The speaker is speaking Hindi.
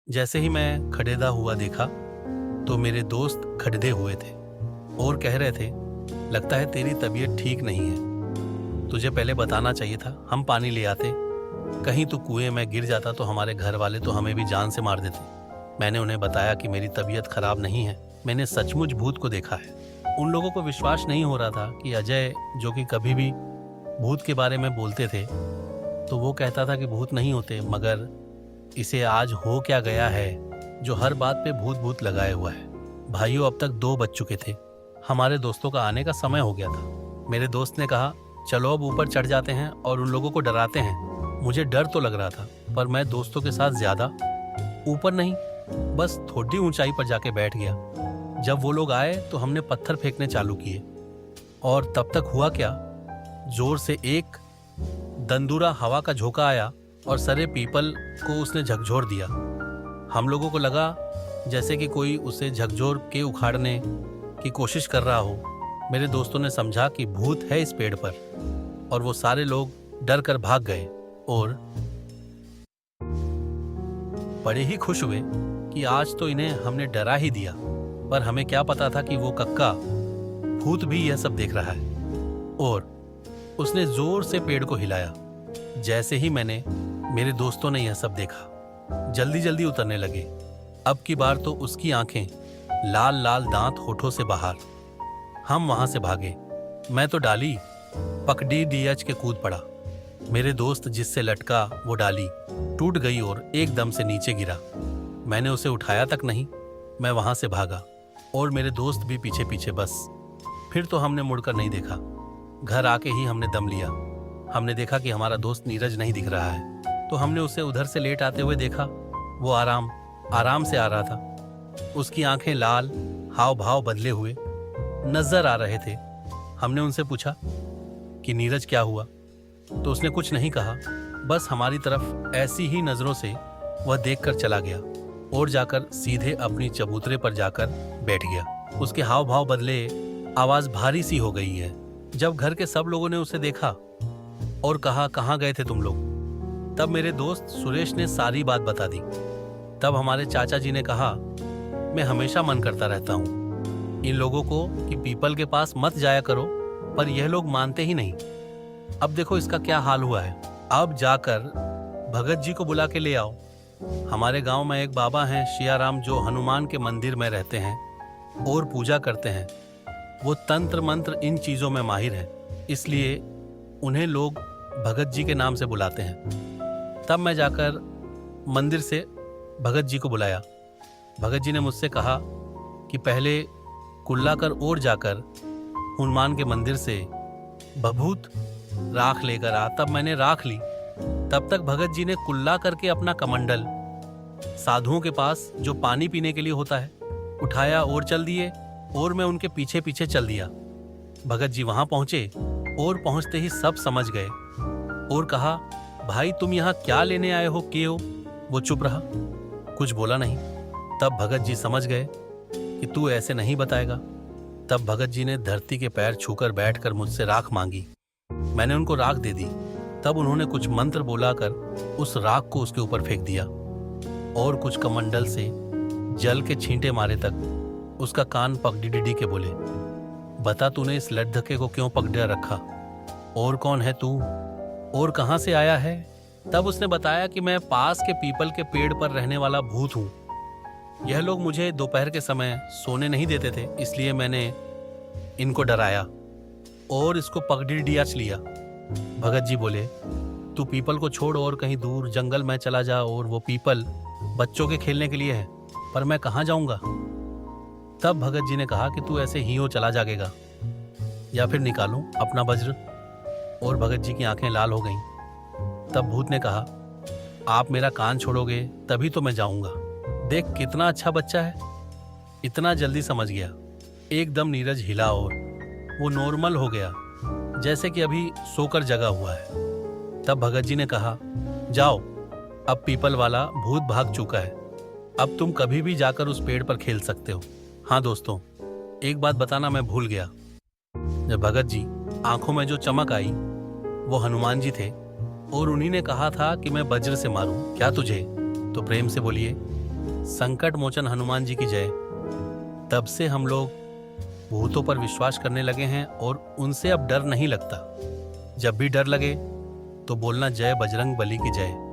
जैसे ही मैं खड़ेदा हुआ देखा तो मेरे दोस्त खड़े हुए थे और कह रहे थे, लगता है तेरी तबीयत ठीक नहीं है, तुझे पहले बताना चाहिए था, हम पानी ले आते, कहीं तू कुएं में गिर जाता तो हमारे घर वाले तो हमें भी जान से मार देते। मैंने उन्हें बताया कि मेरी तबीयत खराब नहीं है, मैंने सचमुच भूत को देखा है। उन लोगों को विश्वास नहीं हो रहा था कि अजय, जो कि कभी भी भूत के बारे में बोलते थे, तो वो कहता था कि भूत नहीं होते, मगर इसे आज हो क्या गया है जो हर बात पे भूत भूत लगाए हुआ है। भाइयों, अब तक 2 बज चुके थे, हमारे दोस्तों का आने का समय हो गया था। मेरे दोस्त ने कहा, चलो अब ऊपर चढ़ जाते हैं और उन लोगों को डराते हैं। मुझे डर तो लग रहा था, पर मैं दोस्तों के साथ ज्यादा ऊपर नहीं, बस थोड़ी ऊंचाई पर जाके बैठ गया। जब वो लोग आए तो हमने पत्थर फेंकने चालू किए, और तब तक हुआ क्या, जोर से एक दंदूरा हवा का झोंका आया और सरे पीपल को उसने झकझोर दिया। हम लोगों को लगा जैसे कि कोई उसे झकझोर के उखाड़ने की कोशिश कर रहा हो। मेरे दोस्तों ने समझा कि भूत है इस पेड़ पर, और वो सारे लोग डर कर भाग गए और बड़े ही खुश हुए कि आज तो इन्हें हमने डरा ही दिया। पर हमें क्या पता था कि वो कक्का भूत भी यह सब देख रहा है। और उसने जोर से पेड़ को हिलाया। जैसे ही मेरे दोस्तों ने यह सब देखा, जल्दी जल्दी उतरने लगे। अब की बार तो उसकी आंखें, लाल लाल दांत होठों से बाहर। हम वहां से भागे। मैं तो डाली पकड़ी डीएच के कूद पड़ा। मेरे दोस्त जिससे लटका वो डाली टूट गई और एकदम से नीचे गिरा। मैंने उसे उठाया तक नहीं, मैं वहां से भागा और मेरे दोस्त भी पीछे पीछे। बस फिर तो हमने मुड़कर नहीं देखा। घर आके ही हमने दम लिया। हमने देखा कि हमारा दोस्त नीरज नहीं दिख रहा है, तो हमने उसे उधर से लेट आते हुए देखा। वो आराम से आ रहा था। उसकी आंखें लाल, हाव भाव बदले हुए नजर आ रहे थे। हमने उनसे पूछा कि नीरज क्या हुआ, तो उसने कुछ नहीं कहा। बस हमारी तरफ ऐसी ही नजरों से वह देखकर चला गया और जाकर सीधे अपनी चबूतरे पर जाकर बैठ गया। उसके हाव भाव बदले, आवाज भारी सी हो गई है। जब घर के सब लोगों ने उसे देखा और कहा, कहाँ गए थे तुम लोग, तब मेरे दोस्त सुरेश ने सारी बात बता दी। तब हमारे चाचा जी ने कहा, मैं हमेशा मन करता रहता हूँ इन लोगों को कि पीपल के पास मत जाया करो, पर यह लोग मानते ही नहीं। अब देखो इसका क्या हाल हुआ है। अब जाकर भगत जी को बुला के ले आओ। हमारे गांव में एक बाबा हैं शियाराम, जो हनुमान के मंदिर में रहते हैं और पूजा करते हैं। वो तंत्र मंत्र इन चीजों में माहिर है, इसलिए उन्हें लोग भगत जी के नाम से बुलाते हैं। तब मैं जाकर मंदिर से भगत जी को बुलाया। भगत जी ने मुझसे कहा कि पहले कुल्ला कर और जाकर हनुमान के मंदिर से बभूत राख लेकर आ। तब मैंने राख ली। तब तक भगत जी ने कुल्ला करके अपना कमंडल, साधुओं के पास जो पानी पीने के लिए होता है, उठाया और चल दिए, और मैं उनके पीछे पीछे चल दिया। भगत जी वहां पहुंचे और पहुंचते ही सब समझ गए और कहा, भाई तुम यहाँ क्या लेने आए हो, के हो? वो चुप रहा, कुछ बोला नहीं। तब भगत जी समझ गए कि तू ऐसे नहीं बताएगा। तब भगत जी ने धरती के पैर छूकर बैठकर मुझसे राख मांगी। मैंने उनको राख दे दी। तब उन्होंने कुछ मंत्र बोलाकर उस राख को उसके ऊपर फेंक दिया और कुछ कमंडल से जल के छींटे मारे। तक उसका कान पकड़ी डिडी के बोले, बता तूने इस लड्ढके को क्यों पकड़ा रखा, और कौन है तू और कहां से आया है? तब उसने बताया कि मैं पास के पीपल के पेड़ पर रहने वाला भूत हूं। यह लोग मुझे दोपहर के समय सोने नहीं देते थे, इसलिए मैंने इनको डराया और इसको पगड़ी डियाच लिया। भगत जी बोले, तू पीपल को छोड़ और कहीं दूर जंगल में चला जा, और वो पीपल बच्चों के खेलने के लिए है, पर मैं कहाँ जाऊंगा? तब भगत जी ने कहा कि तू ऐसे ही हो चला जाएगा, या फिर निकालूं अपना वज्र? और भगत जी की आंखें लाल हो गईं। तब भूत ने कहा, आप मेरा कान छोड़ोगे तभी तो मैं जाऊंगा। देख कितना अच्छा बच्चा है, इतना जल्दी समझ गया। एकदम नीरज हिला और वो नॉर्मल हो गया, जैसे कि अभी सोकर जगा हुआ है। तब भगत जी ने कहा, जाओ, अब पीपल वाला भूत भाग चुका है, अब तुम कभी भी जाकर उस पेड़ पर खेल सकते हो। हाँ दोस्तों, एक बात बताना मैं भूल गया। जब भगत जी आंखों में जो चमक आई वो हनुमान जी थे, और उन्हीं ने कहा था कि मैं वज्र से मारूं क्या तुझे? तो प्रेम से बोलिए, संकट मोचन हनुमान जी की जय। तब से हम लोग भूतों पर विश्वास करने लगे हैं और उनसे अब डर नहीं लगता। जब भी डर लगे तो बोलना जय बजरंग बली की जय।